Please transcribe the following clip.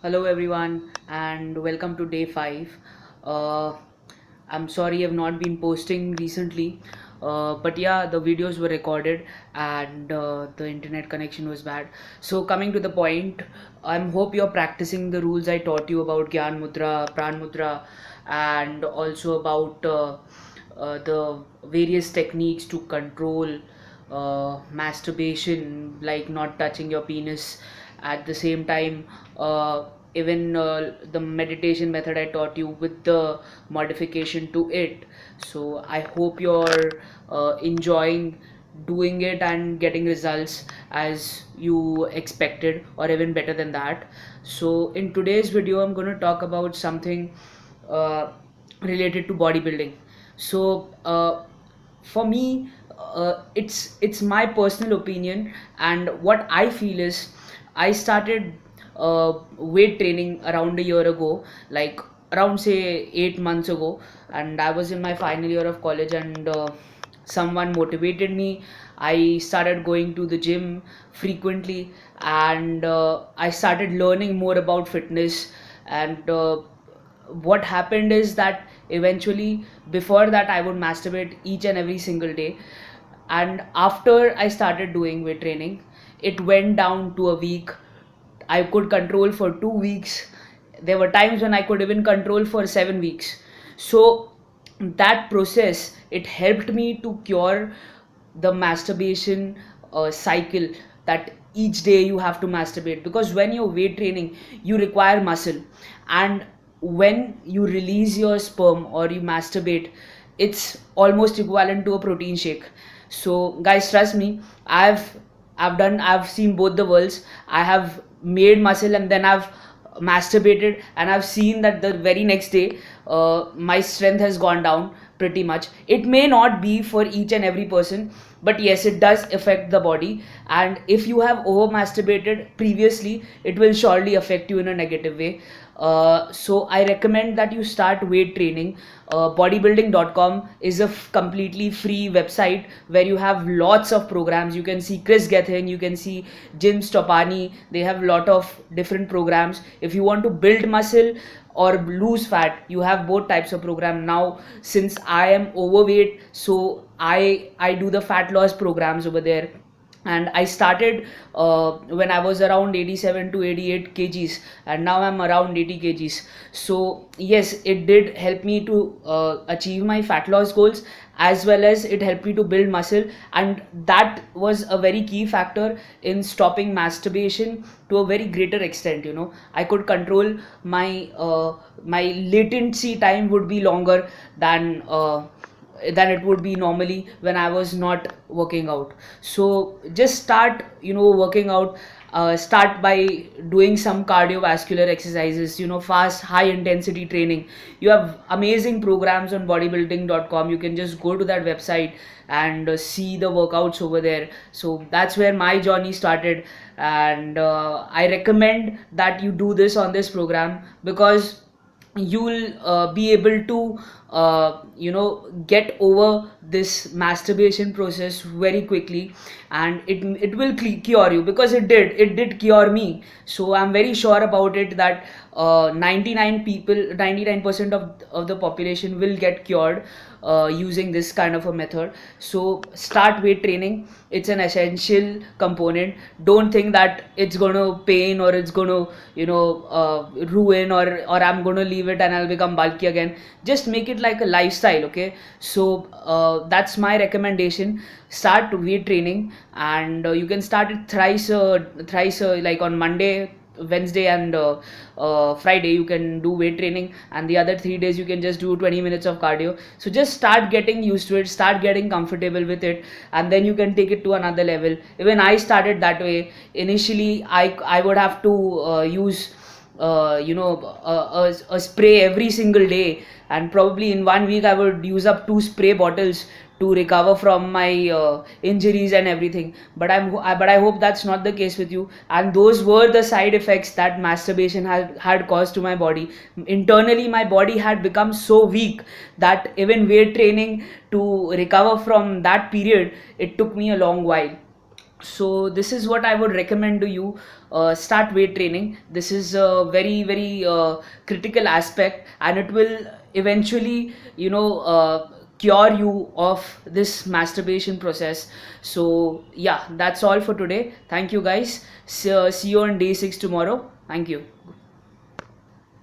Hello everyone and welcome to day 5. Uh, I'm sorry I've not been posting recently, but yeah, the videos were recorded and the internet connection was bad. So coming to the point, I hope you're practicing the rules I taught you about Gyan Mudra, Pran Mudra, and also about the various techniques to control masturbation, like not touching your penis at the same time. Even the meditation method I taught you with the modification to it. So I hope you're enjoying doing it and getting results as you expected, or even better than that. So in today's video I'm going to talk about something uh, related to bodybuilding. So for me, it's my personal opinion, and what I feel is I started weight training around a year ago, like around say 8 months ago, and I was in my final year of college, and someone motivated me. I started going to the gym frequently, and I started learning more about fitness. And what happened is that eventually, before that, I would masturbate each and every single day, and after I started doing weight training, it went down to a week. I could control for 2 weeks. There were times when I could even control for 7 weeks. So that process, it helped me to cure the masturbation cycle, that each day you have to masturbate, because when you're weight training you require muscle, and when you release your sperm or you masturbate, it's almost equivalent to a protein shake. So guys, trust me, I've seen both the worlds. I have made muscle and then I've masturbated, and I've seen that the very next day my strength has gone down pretty much. It may not be for each and every person, but yes, it does affect the body. And if you have over masturbated previously, it will surely affect you in a negative way. So I recommend that you start weight training. Bodybuilding.com is a completely free website where you have lots of programs. You can see Chris Gethin, you can see Jim Stopani. They have a lot of different programs. If you want to build muscle or lose fat, you have both types of program. Now since I am overweight, so I do the fat loss programs over there, and I started when I was around 87 to 88 kgs, and now I'm around 80 kgs. So yes, it did help me to achieve my fat loss goals, as well as it helped me to build muscle, and that was a very key factor in stopping masturbation to a very greater extent. I could control my latency time would be longer than it would be normally when I was not working out. So just start, working out. Start by doing some cardiovascular exercises, fast, high intensity training. You have amazing programs on bodybuilding.com. You can just go to that website and see the workouts over there. So that's where my journey started, and I recommend that you do this on this program, because you'll be able to get over this masturbation process very quickly, and it will cure you, because it did cure me. So I'm very sure about it that 99% of the population will get cured using this kind of a method. So start weight training. It's an essential component. Don't think that it's going to pain, or it's going to ruin, or I'm going to leave it and I'll become bulky again. Just make it like a lifestyle, okay? So that's my recommendation. Start weight training, and you can start it thrice, like on Monday, Wednesday, and Friday you can do weight training, and the other 3 days you can just do 20 minutes of cardio. So just start getting used to it, start getting comfortable with it, and then you can take it to another level. Even I started that way. Initially I would have to use a spray every single day, and probably in 1 week I would use up 2 spray bottles to recover from my injuries and everything. But I hope that's not the case with you. And those were the side effects that masturbation had caused to my body. Internally my body had become so weak that even weight training, to recover from that period, it took me a long while. So this is what I would recommend to you. Start weight training. This is a very critical aspect, and it will eventually, cure you of this masturbation process. So yeah, that's all for today. Thank you guys. See you on day 6 tomorrow. Thank you.